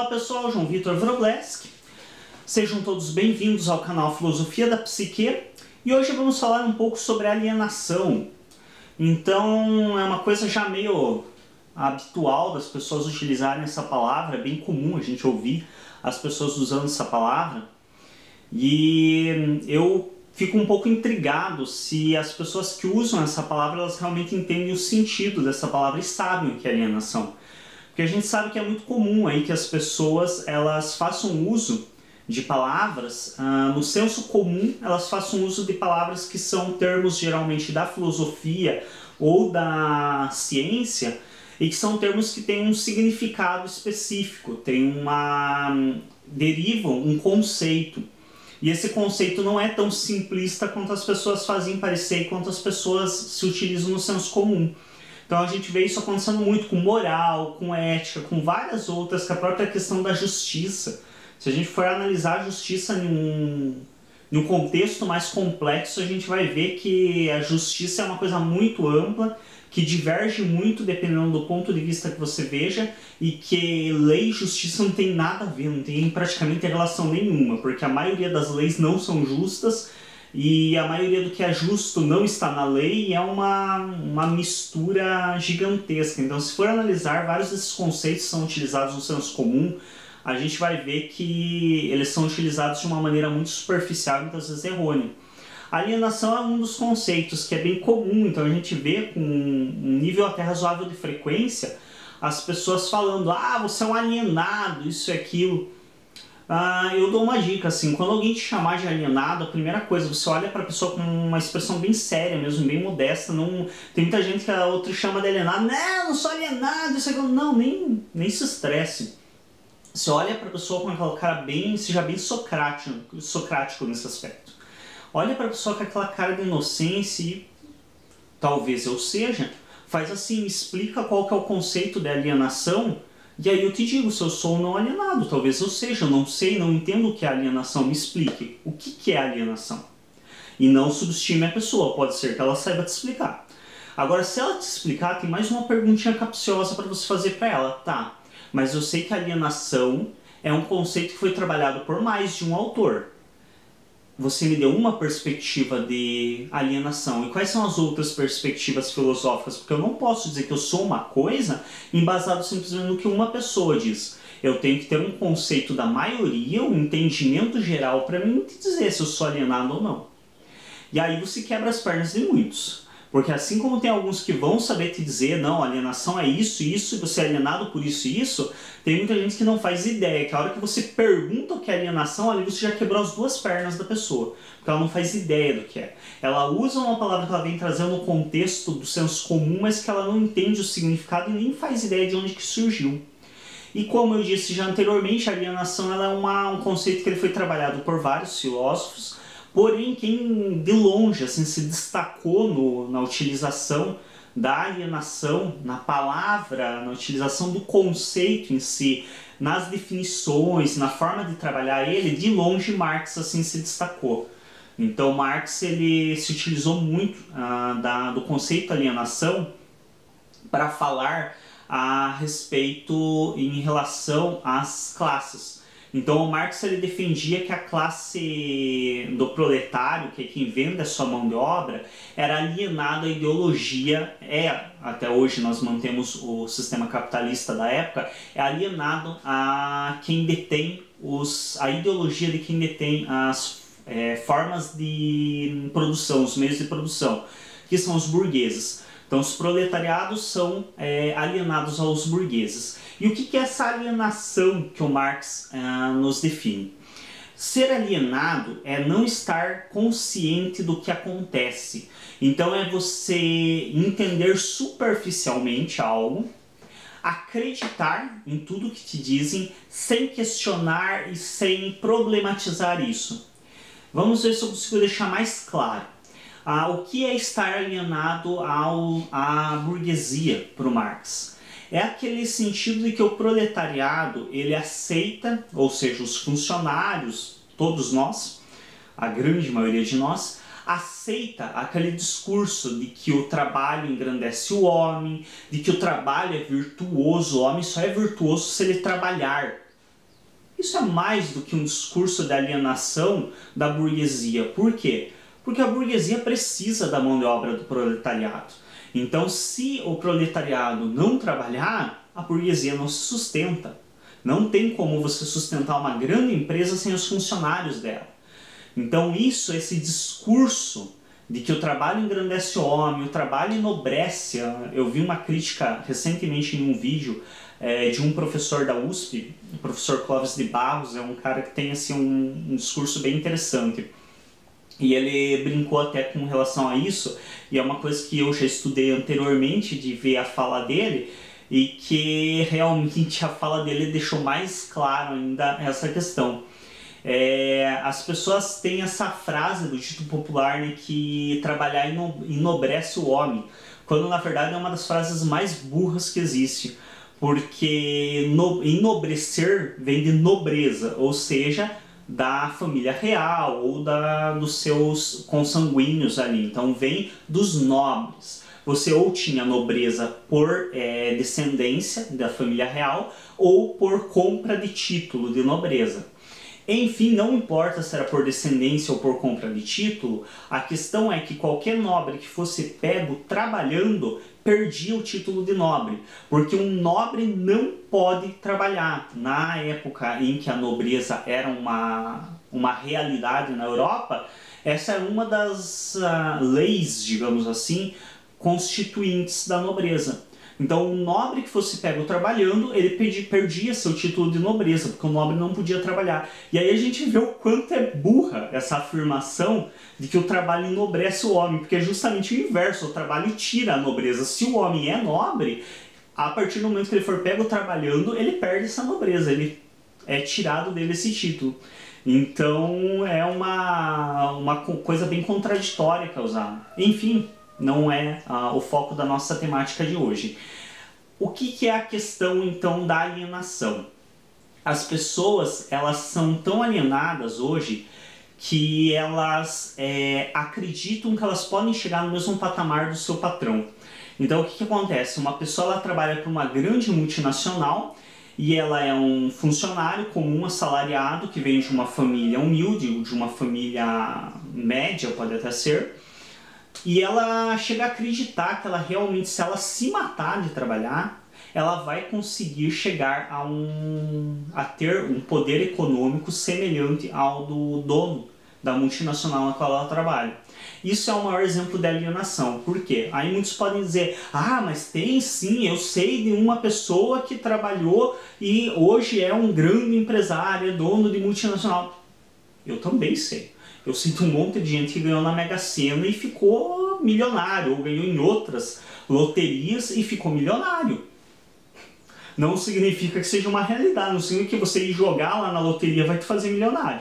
Olá pessoal, João Vitor Wróblewski. Sejam todos bem-vindos ao canal Filosofia da Psique. E hoje vamos falar um pouco sobre alienação. Então é uma coisa já meio habitual das pessoas utilizarem essa palavra, é bem comum a gente ouvir as pessoas usando essa palavra. E eu fico um pouco intrigado se as pessoas que usam essa palavra elas realmente entendem o sentido dessa palavra e sabem o que é alienação. Porque a gente sabe que é muito comum aí que as pessoas elas façam uso de palavras, no senso comum elas façam uso de palavras que são termos geralmente da filosofia ou da ciência e que são termos que têm um significado específico, derivam um conceito. E esse conceito não é tão simplista quanto as pessoas fazem parecer e quanto as pessoas se utilizam no senso comum. Então a gente vê isso acontecendo muito com moral, com ética, com várias outras, com a própria questão da justiça. Se a gente for analisar a justiça em um contexto mais complexo, a gente vai ver que a justiça é uma coisa muito ampla, que diverge muito dependendo do ponto de vista que você veja, e que lei e justiça não tem nada a ver, não tem praticamente relação nenhuma, porque a maioria das leis não são justas, e a maioria do que é justo não está na lei e é uma mistura gigantesca. Então, se for analisar, vários desses conceitos são utilizados no senso comum, a gente vai ver que eles são utilizados de uma maneira muito superficial e muitas vezes errônea. A alienação é um dos conceitos que é bem comum, então a gente vê com um nível até razoável de frequência as pessoas falando: ah, você é um alienado, isso e aquilo. Eu dou uma dica, assim, quando alguém te chamar de alienado, a primeira coisa, você olha para a pessoa com uma expressão bem séria mesmo, bem modesta. Não, tem muita gente que a outra chama de alienado: não sou alienado, isso aqui. Não, nem se estresse. Você olha para a pessoa com aquela cara seja bem socrático nesse aspecto. Olha para a pessoa com aquela cara de inocência e talvez eu seja, faz assim, explica qual que é o conceito de alienação. E aí eu te digo se eu sou ou não alienado. Talvez eu seja, eu não sei, não entendo o que é alienação. Me explique o que é alienação. E não subestime a pessoa, pode ser que ela saiba te explicar. Agora, se ela te explicar, tem mais uma perguntinha capciosa para você fazer para ela. Tá, mas eu sei que alienação é um conceito que foi trabalhado por mais de um autor. Você me deu uma perspectiva de alienação. E quais são as outras perspectivas filosóficas? Porque eu não posso dizer que eu sou uma coisa embasado simplesmente no que uma pessoa diz. Eu tenho que ter um conceito da maioria, um entendimento geral para mim te dizer se eu sou alienado ou não. E aí você quebra as pernas de muitos. Porque assim como tem alguns que vão saber te dizer: não, alienação é isso, isso, e você é alienado por isso e isso, tem muita gente que não faz ideia, que a hora que você pergunta o que é alienação, ali você já quebrou as duas pernas da pessoa, porque ela não faz ideia do que é. Ela usa uma palavra que ela vem trazendo no contexto do senso comum, mas que ela não entende o significado e nem faz ideia de onde que surgiu. E como eu disse já anteriormente, a alienação ela é um conceito que ele foi trabalhado por vários filósofos. Porém, quem de longe assim, se destacou na utilização da alienação, na palavra, na utilização do conceito em si, nas definições, na forma de trabalhar ele, de longe Marx assim, se destacou. Então Marx ele se utilizou muito do conceito alienação para falar a respeito em relação às classes. Então o Marx ele defendia que a classe do proletário, que é quem vende a sua mão de obra, era alienada à ideologia, até hoje nós mantemos o sistema capitalista da época, é alienado a quem detém a ideologia de quem detém as formas de produção, os meios de produção, que são os burgueses. Então os proletariados são alienados aos burgueses. E o que é essa alienação que o Marx nos define? Ser alienado é não estar consciente do que acontece. Então é você entender superficialmente algo, acreditar em tudo que te dizem, sem questionar e sem problematizar isso. Vamos ver se eu consigo deixar mais claro. O que é estar alienado à burguesia para o Marx? É aquele sentido de que o proletariado ele aceita, ou seja, os funcionários, todos nós, a grande maioria de nós, aceita aquele discurso de que o trabalho engrandece o homem, de que o trabalho é virtuoso, o homem só é virtuoso se ele trabalhar. Isso é mais do que um discurso de alienação da burguesia. Por quê? Porque a burguesia precisa da mão de obra do proletariado. Então, se o proletariado não trabalhar, a burguesia não se sustenta. Não tem como você sustentar uma grande empresa sem os funcionários dela. Então esse discurso de que o trabalho engrandece o homem, o trabalho enobrece. Eu vi uma crítica recentemente em um vídeo de um professor da USP, o professor Clóvis de Barros, é um cara que tem assim, um discurso bem interessante. E ele brincou até com relação a isso, e é uma coisa que eu já estudei anteriormente, de ver a fala dele, e que realmente a fala dele deixou mais claro ainda essa questão. As pessoas têm essa frase do dito popular, né, que trabalhar enobrece o homem, quando na verdade é uma das frases mais burras que existe, porque enobrecer vem de nobreza, ou seja, da família real ou dos seus consanguíneos ali, então vem dos nobres. Você ou tinha nobreza por descendência da família real ou por compra de título de nobreza. Enfim, não importa se era por descendência ou por compra de título, a questão é que qualquer nobre que fosse pego trabalhando perdia o título de nobre, porque um nobre não pode trabalhar. Na época em que a nobreza era uma realidade na Europa, essa era uma das leis, digamos assim, constituintes da nobreza. Então, o nobre que fosse pego trabalhando, ele perdia seu título de nobreza, porque o nobre não podia trabalhar. E aí a gente vê o quanto é burra essa afirmação de que o trabalho enobrece o homem, porque é justamente o inverso, o trabalho tira a nobreza. Se o homem é nobre, a partir do momento que ele for pego trabalhando, ele perde essa nobreza, ele é tirado dele esse título. Então, é uma coisa bem contraditória causada. Enfim, não é o foco da nossa temática de hoje. O que é a questão, então, da alienação? As pessoas, elas são tão alienadas hoje que elas acreditam que elas podem chegar no mesmo patamar do seu patrão. Então, o que acontece? Uma pessoa ela trabalha para uma grande multinacional e ela é um funcionário comum, assalariado, que vem de uma família humilde, de uma família média, pode até ser. E ela chega a acreditar que ela realmente, se ela se matar de trabalhar, ela vai conseguir chegar a ter um poder econômico semelhante ao do dono da multinacional na qual ela trabalha. Isso é o maior exemplo de alienação. Por quê? Aí muitos podem dizer, mas tem sim, eu sei de uma pessoa que trabalhou e hoje é um grande empresário, é dono de multinacional. Eu também sei. Eu sinto um monte de gente que ganhou na Mega Sena e ficou milionário, ou ganhou em outras loterias e ficou milionário. Não significa que seja uma realidade, não significa que você ir jogar lá na loteria vai te fazer milionário.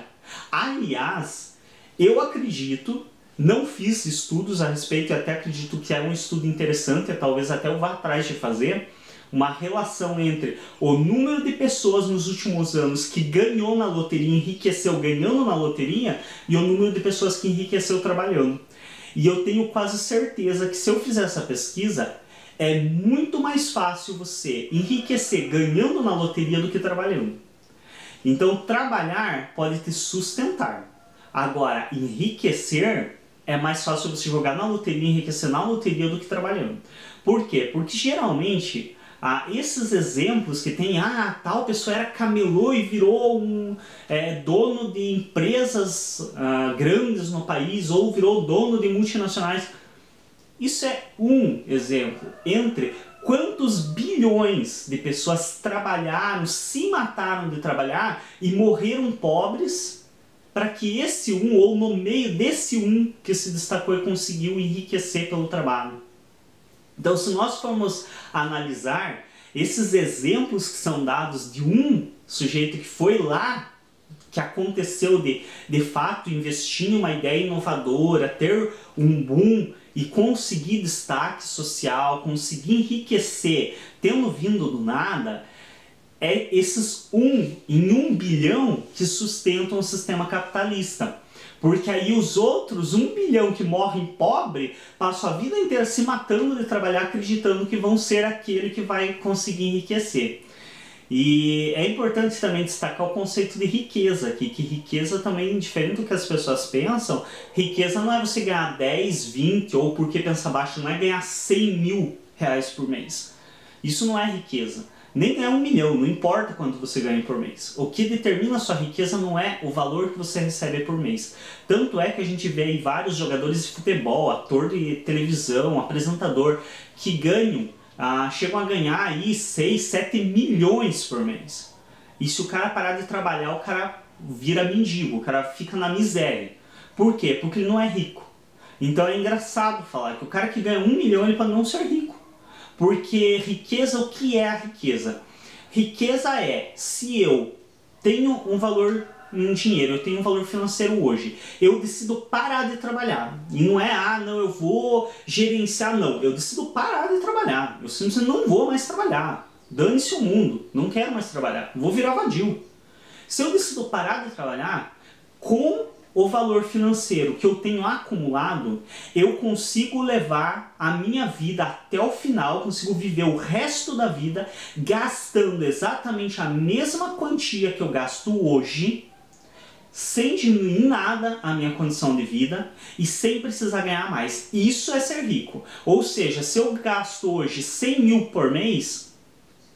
Aliás, eu acredito, não fiz estudos a respeito, e até acredito que é um estudo interessante, talvez até eu vá atrás de fazer, uma relação entre o número de pessoas nos últimos anos que ganhou na loteria, enriqueceu ganhando na loteria, e o número de pessoas que enriqueceu trabalhando. E eu tenho quase certeza que se eu fizer essa pesquisa, é muito mais fácil você enriquecer ganhando na loteria do que trabalhando. Então, trabalhar pode te sustentar. Agora, enriquecer é mais fácil você jogar na loteria e enriquecer na loteria do que trabalhando. Por quê? Porque geralmente esses exemplos que tem, tal pessoa era camelô e virou dono de empresas grandes no país ou virou dono de multinacionais. Isso é um exemplo entre quantos bilhões de pessoas trabalharam, se mataram de trabalhar e morreram pobres para que esse ou no meio desse que se destacou e conseguiu enriquecer pelo trabalho. Então, se nós formos analisar esses exemplos que são dados de um sujeito que foi lá, que aconteceu de fato investir em uma ideia inovadora, ter um boom e conseguir destaque social, conseguir enriquecer, tendo vindo do nada, é esses em 1 bilhão que sustentam o sistema capitalista. Porque aí os outros 1 bilhão que morrem pobre passam a vida inteira se matando de trabalhar, acreditando que vão ser aquele que vai conseguir enriquecer. E é importante também destacar o conceito de riqueza aqui, que riqueza também, diferente do que as pessoas pensam, riqueza não é você ganhar 10, 20 ou, porque pensa baixo, não é ganhar 100 mil reais por mês. Isso não é riqueza. Nem ganhar 1 milhão, não importa quanto você ganha por mês. O que determina a sua riqueza não é o valor que você recebe por mês. Tanto é que a gente vê aí vários jogadores de futebol, ator de televisão, apresentador, que chegam a ganhar aí 6, 7 milhões por mês. E se o cara parar de trabalhar, o cara vira mendigo, o cara fica na miséria. Por quê? Porque ele não é rico. Então é engraçado falar que o cara que ganha 1 milhão, ele pode não ser rico. Porque riqueza, o que é a riqueza? Riqueza é, se eu tenho um valor em dinheiro, eu tenho um valor financeiro hoje, eu decido parar de trabalhar. E não é, não, eu vou gerenciar, não. Eu decido parar de trabalhar. Eu simplesmente não vou mais trabalhar. Dane-se o mundo, não quero mais trabalhar. Vou virar vadio. Se eu decido parar de trabalhar, com o valor financeiro que eu tenho acumulado, eu consigo levar a minha vida até o final, consigo viver o resto da vida gastando exatamente a mesma quantia que eu gasto hoje, sem diminuir em nada a minha condição de vida e sem precisar ganhar mais. Isso é ser rico. Ou seja, se eu gasto hoje 100 mil por mês,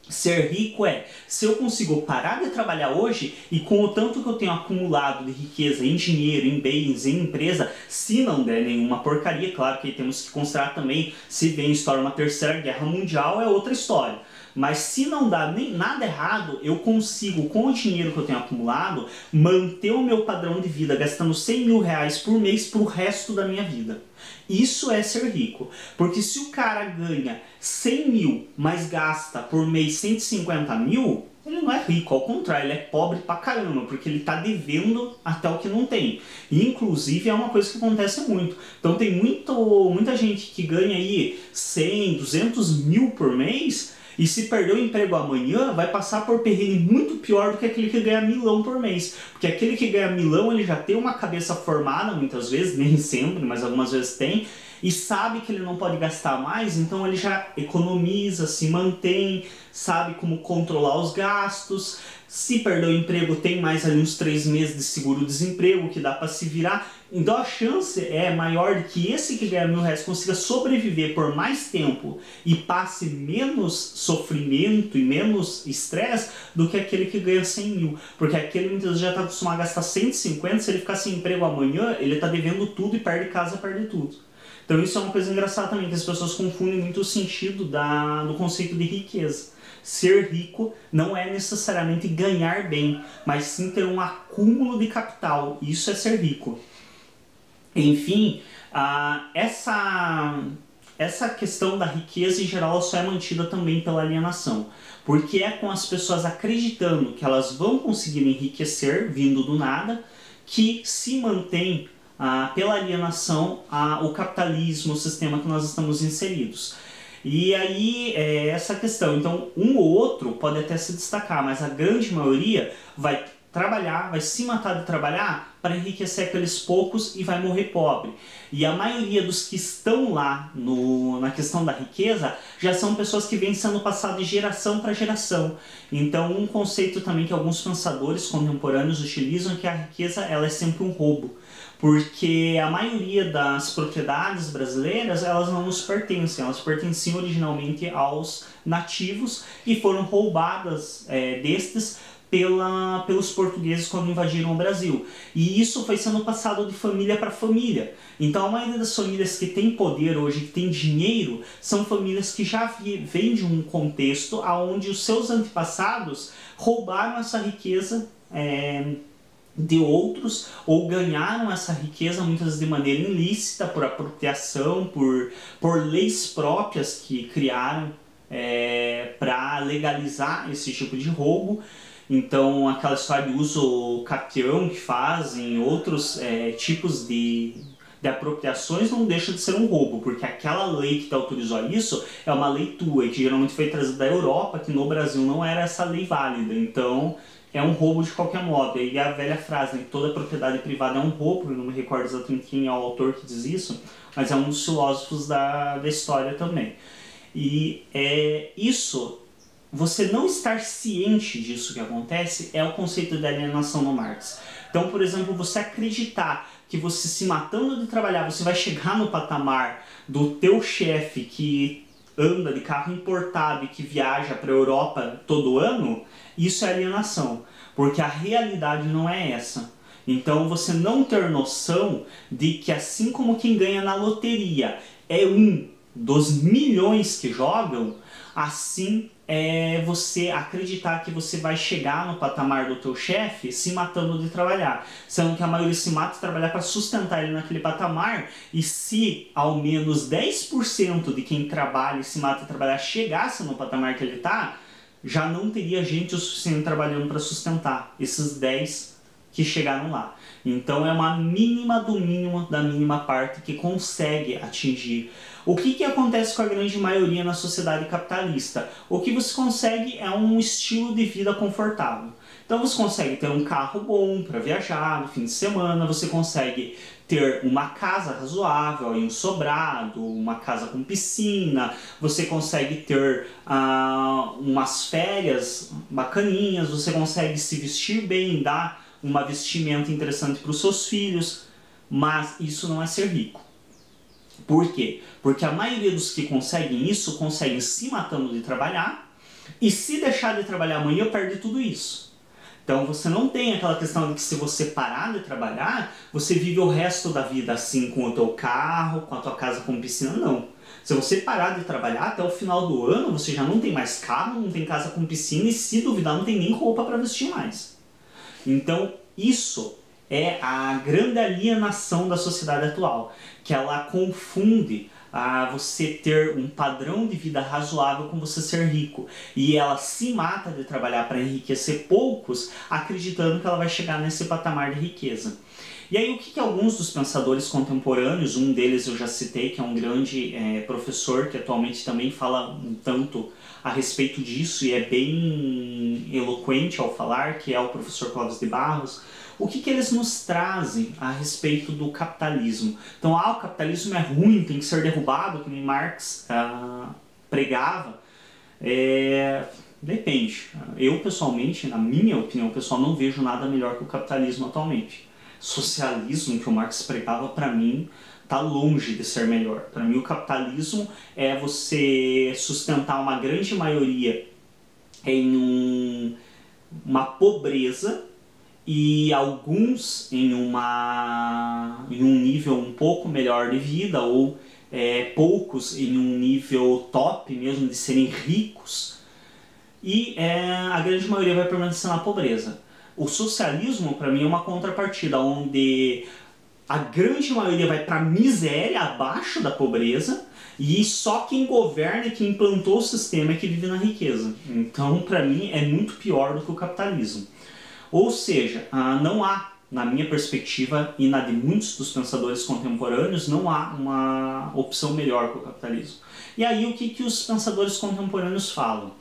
ser rico é se eu consigo parar de trabalhar hoje e com o tanto que eu tenho acumulado de riqueza em dinheiro, em bens, em empresa, se não der nenhuma porcaria, claro que aí temos que considerar também, se vem história uma terceira guerra mundial é outra história. Mas se não dá nem nada errado, eu consigo, com o dinheiro que eu tenho acumulado, manter o meu padrão de vida gastando 100 mil reais por mês para o resto da minha vida. Isso é ser rico. Porque se o cara ganha 100 mil, mas gasta por mês 150 mil, ele não é rico, ao contrário, ele é pobre pra caramba, porque ele tá devendo até o que não tem. E, inclusive, é uma coisa que acontece muito. Então tem muita gente que ganha aí 100, 200 mil por mês, e se perder o emprego amanhã, vai passar por perrengue muito pior do que aquele que ganha milão por mês. Porque aquele que ganha milão, ele já tem uma cabeça formada, muitas vezes, nem sempre, mas algumas vezes tem, e sabe que ele não pode gastar mais, então ele já economiza, se mantém, sabe como controlar os gastos. Se perder o emprego, tem mais ali uns 3 meses de seguro-desemprego que dá para se virar. Então a chance é maior de que esse que ganha 1.000 reais consiga sobreviver por mais tempo e passe menos sofrimento e menos estresse do que aquele que ganha 100 mil. Porque aquele muitas vezes já está acostumado a gastar 150, se ele ficar sem emprego amanhã, ele está devendo tudo e perde casa, perde tudo. Então isso é uma coisa engraçada também, que as pessoas confundem muito o sentido do conceito de riqueza. Ser rico não é necessariamente ganhar bem, mas sim ter um acúmulo de capital. Isso é ser rico. Enfim, essa questão da riqueza em geral só é mantida também pela alienação. Porque é com as pessoas acreditando que elas vão conseguir enriquecer, vindo do nada, que se mantém pela alienação o capitalismo, o sistema que nós estamos inseridos. E aí, essa questão. Então, um ou outro pode até se destacar, mas a grande maioria vai trabalhar, vai se matar de trabalhar para enriquecer aqueles poucos e vai morrer pobre. E a maioria dos que estão lá na questão da riqueza já são pessoas que vêm sendo passadas de geração para geração. Então, um conceito também que alguns pensadores contemporâneos utilizam é que a riqueza ela é sempre um roubo. Porque a maioria das propriedades brasileiras, elas não nos pertencem, elas pertenciam originalmente aos nativos e foram roubadas destes pelos portugueses quando invadiram o Brasil. E isso foi sendo passado de família para família. Então a maioria das famílias que tem poder hoje, que tem dinheiro, são famílias que já vêm de um contexto onde os seus antepassados roubaram essa riqueza de outros, ou ganharam essa riqueza muitas vezes de maneira ilícita, por apropriação, por leis próprias que criaram para legalizar esse tipo de roubo. Então aquela história de uso capião que fazem, outros tipos de apropriações não deixa de ser um roubo, porque aquela lei que te autorizou isso é uma lei tua, que geralmente foi trazida da Europa, que no Brasil não era essa lei válida. Então é um roubo de qualquer modo. E a velha frase, né, que toda propriedade privada é um roubo, eu não me recordo exatamente quem é o autor que diz isso, mas é um dos filósofos da história também. E isso você não estar ciente disso que acontece é o conceito de alienação no Marx. Então, por exemplo, você acreditar que você se matando de trabalhar, você vai chegar no patamar do teu chefe que anda de carro importado e que viaja para a Europa todo ano, isso é alienação, porque a realidade não é essa. Então, você não ter noção de que assim como quem ganha na loteria é um dos milhões que jogam, assim é você acreditar que você vai chegar no patamar do teu chefe se matando de trabalhar, sendo que a maioria se mata de trabalhar para sustentar ele naquele patamar, e se ao menos 10% de quem trabalha e se mata de trabalhar chegasse no patamar que ele está, já não teria gente o suficiente trabalhando para sustentar esses 10 que chegaram lá. Então é uma mínima do mínimo da mínima parte que consegue atingir. O que acontece com a grande maioria na sociedade capitalista? O que você consegue é um estilo de vida confortável. Então você consegue ter um carro bom para viajar no fim de semana, você consegue ter uma casa razoável, um sobrado, uma casa com piscina, você consegue ter umas férias bacaninhas, você consegue se vestir bem, dar uma vestimenta interessante para os seus filhos, mas isso não é ser rico. Por quê? Porque a maioria dos que conseguem isso, conseguem se matando de trabalhar, e se deixar de trabalhar amanhã, perde tudo isso. Então você não tem aquela questão de que se você parar de trabalhar, você vive o resto da vida assim, com o teu carro, com a tua casa com piscina, não. Se você parar de trabalhar, até o final do ano, você já não tem mais carro, não tem casa com piscina, e se duvidar, não tem nem roupa para vestir mais. Então, isso é a grande alienação da sociedade atual, que ela confunde você ter um padrão de vida razoável com você ser rico. E ela se mata de trabalhar para enriquecer poucos, acreditando que ela vai chegar nesse patamar de riqueza. E aí o que alguns dos pensadores contemporâneos, um deles eu já citei, que é um grande professor que atualmente também fala um tanto a respeito disso e é bem eloquente ao falar, que é o professor Clóvis de Barros, o que eles nos trazem a respeito do capitalismo. Então, o capitalismo é ruim, tem que ser derrubado, que nem Marx pregava. Depende. Eu, pessoalmente, na minha opinião pessoal, não vejo nada melhor que o capitalismo atualmente. Socialismo, que o Marx pregava, para mim, está longe de ser melhor. Para mim, o capitalismo é você sustentar uma grande maioria em uma pobreza e alguns em um nível um pouco melhor de vida, ou poucos em um nível top mesmo, de serem ricos, e a grande maioria vai permanecer na pobreza. O socialismo, para mim, é uma contrapartida, onde a grande maioria vai para a miséria, abaixo da pobreza, e só quem governa e quem implantou o sistema é que vive na riqueza. Então, para mim, é muito pior do que o capitalismo. Ou seja, não há, na minha perspectiva e na de muitos dos pensadores contemporâneos, não há uma opção melhor que o capitalismo. E aí o que os pensadores contemporâneos falam?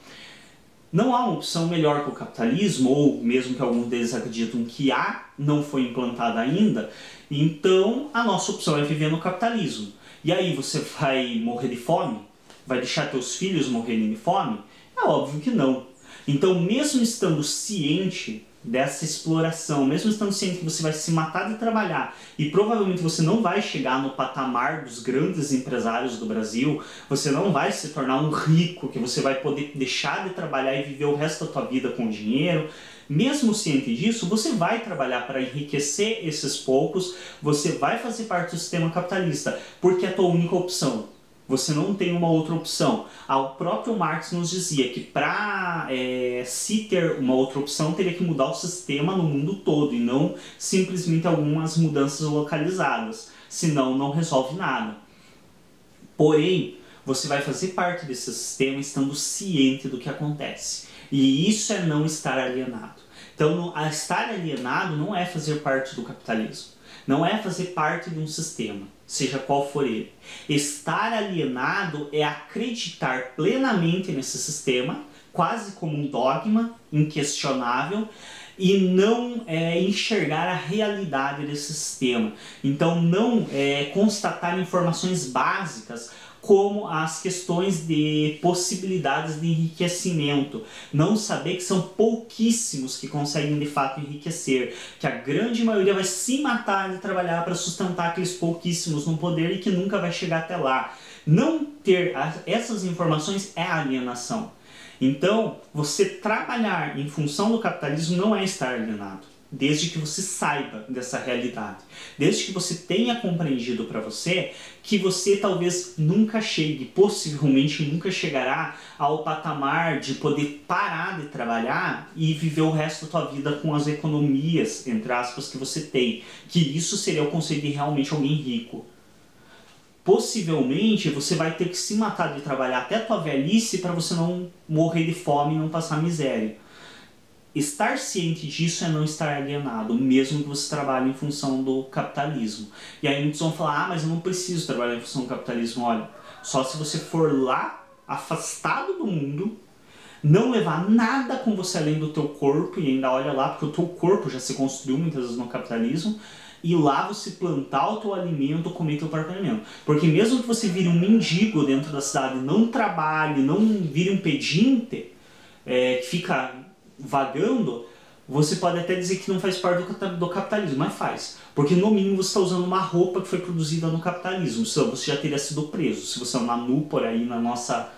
Não há uma opção melhor que o capitalismo, ou mesmo que alguns deles acreditam que não foi implantada ainda, então a nossa opção é viver no capitalismo. E aí você vai morrer de fome? Vai deixar teus filhos morrerem de fome? É óbvio que não. Então, mesmo estando ciente dessa exploração, mesmo estando ciente que você vai se matar de trabalhar e provavelmente você não vai chegar no patamar dos grandes empresários do Brasil, você não vai se tornar um rico, que você vai poder deixar de trabalhar e viver o resto da tua vida com dinheiro, mesmo ciente disso, você vai trabalhar para enriquecer esses poucos, você vai fazer parte do sistema capitalista, porque é a tua única opção. Você não tem uma outra opção. O próprio Marx nos dizia que para se ter uma outra opção, teria que mudar o sistema no mundo todo e não simplesmente algumas mudanças localizadas. Senão, não resolve nada. Porém, você vai fazer parte desse sistema estando ciente do que acontece. E isso é não estar alienado. Então, estar alienado não é fazer parte do capitalismo. Não é fazer parte de um sistema, seja qual for ele. Estar alienado é acreditar plenamente nesse sistema, quase como um dogma inquestionável, e não enxergar a realidade desse sistema. Então, não constatar informações básicas como as questões de possibilidades de enriquecimento. Não saber que são pouquíssimos que conseguem de fato enriquecer, que a grande maioria vai se matar de trabalhar para sustentar aqueles pouquíssimos no poder e que nunca vai chegar até lá. Não ter essas informações é alienação. Então, você trabalhar em função do capitalismo não é estar alienado, desde que você saiba dessa realidade, desde que você tenha compreendido para você que você talvez nunca chegue, possivelmente nunca chegará ao patamar de poder parar de trabalhar e viver o resto da tua vida com as economias, entre aspas, que você tem, que isso seria o conceito de realmente alguém rico. Possivelmente você vai ter que se matar de trabalhar até a tua velhice para você não morrer de fome e não passar miséria. Estar ciente disso é não estar alienado, mesmo que você trabalhe em função do capitalismo. E aí muitos vão falar, mas eu não preciso trabalhar em função do capitalismo. Olha, só se você for lá, afastado do mundo, não levar nada com você além do teu corpo, e ainda olha lá, porque o teu corpo já se construiu muitas vezes no capitalismo, e lá você plantar o teu alimento, comer teu próprio alimento. Porque mesmo que você vire um mendigo dentro da cidade, não trabalhe, não vire um pedinte, que fica vagando, você pode até dizer que não faz parte do capitalismo, mas faz. Porque no mínimo você está usando uma roupa que foi produzida no capitalismo, senão você já teria sido preso. Se você é um manu por aí na nossa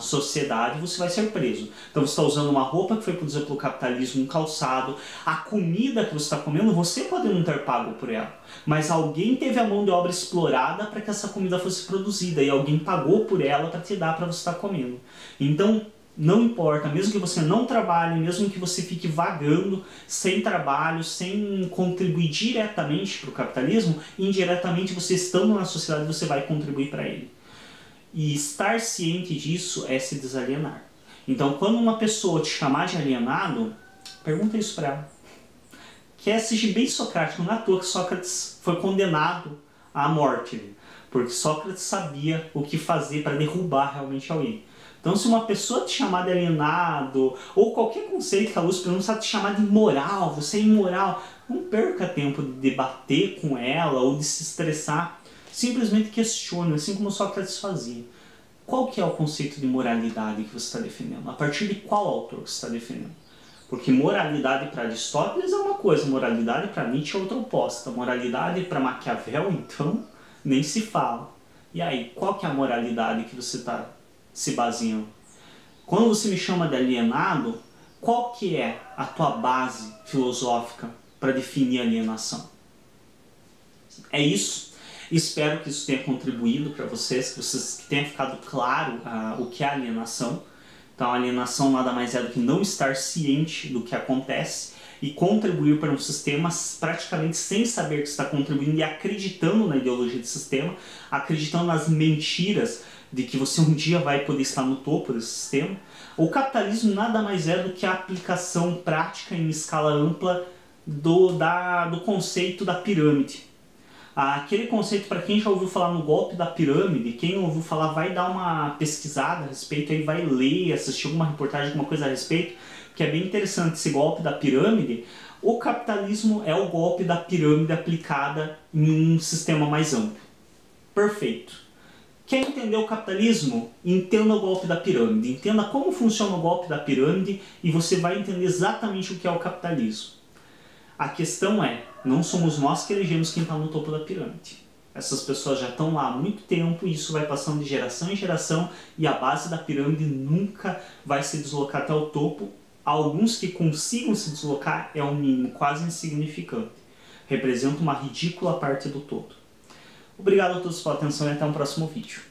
sociedade, você vai ser preso. Então você está usando uma roupa que foi produzida pelo capitalismo, um calçado, a comida que você está comendo, você pode não ter pago por ela, mas alguém teve a mão de obra explorada para que essa comida fosse produzida e alguém pagou por ela para te dar para você estar comendo. Então não importa, mesmo que você não trabalhe, mesmo que você fique vagando, sem trabalho, sem contribuir diretamente para o capitalismo, indiretamente você estando na sociedade você vai contribuir para ele. E estar ciente disso é se desalienar. Então, quando uma pessoa te chamar de alienado, pergunta isso para ela. Que seja bem socrático, não é à toa que Sócrates foi condenado à morte, porque Sócrates sabia o que fazer para derrubar realmente alguém. Então, se uma pessoa te chamar de alienado, ou qualquer conceito que a luz não sabe te chamar de imoral, você é imoral, não perca tempo de debater com ela ou de se estressar. Simplesmente questione, assim como Sócrates fazia. Qual que é o conceito de moralidade que você está defendendo? A partir de qual autor que você está defendendo? Porque moralidade para Aristóteles é uma coisa, moralidade para Nietzsche é outra oposta. Moralidade para Maquiavel, então, nem se fala. E aí, qual que é a moralidade que você está se baseando? Quando você me chama de alienado, qual que é a tua base filosófica para definir alienação? É isso. Espero que isso tenha contribuído para vocês, que tenha ficado claro o que é alienação. Então, a alienação nada mais é do que não estar ciente do que acontece e contribuir para um sistema praticamente sem saber que está contribuindo e acreditando na ideologia do sistema, acreditando nas mentiras de que você um dia vai poder estar no topo desse sistema. O capitalismo nada mais é do que a aplicação prática em escala ampla do conceito da pirâmide. Aquele conceito, para quem já ouviu falar no golpe da pirâmide, quem não ouviu falar vai dar uma pesquisada a respeito, aí vai ler, assistir alguma reportagem, alguma coisa a respeito, que é bem interessante esse golpe da pirâmide. O capitalismo é o golpe da pirâmide aplicada em um sistema mais amplo. Perfeito. Quer entender o capitalismo? Entenda o golpe da pirâmide, entenda como funciona o golpe da pirâmide e você vai entender exatamente o que é o capitalismo. A questão é, não somos nós que elegemos quem está no topo da pirâmide. Essas pessoas já estão lá há muito tempo e isso vai passando de geração em geração e a base da pirâmide nunca vai se deslocar até o topo. Alguns que consigam se deslocar é um mínimo quase insignificante. Representa uma ridícula parte do todo. Obrigado a todos pela atenção e até o próximo vídeo.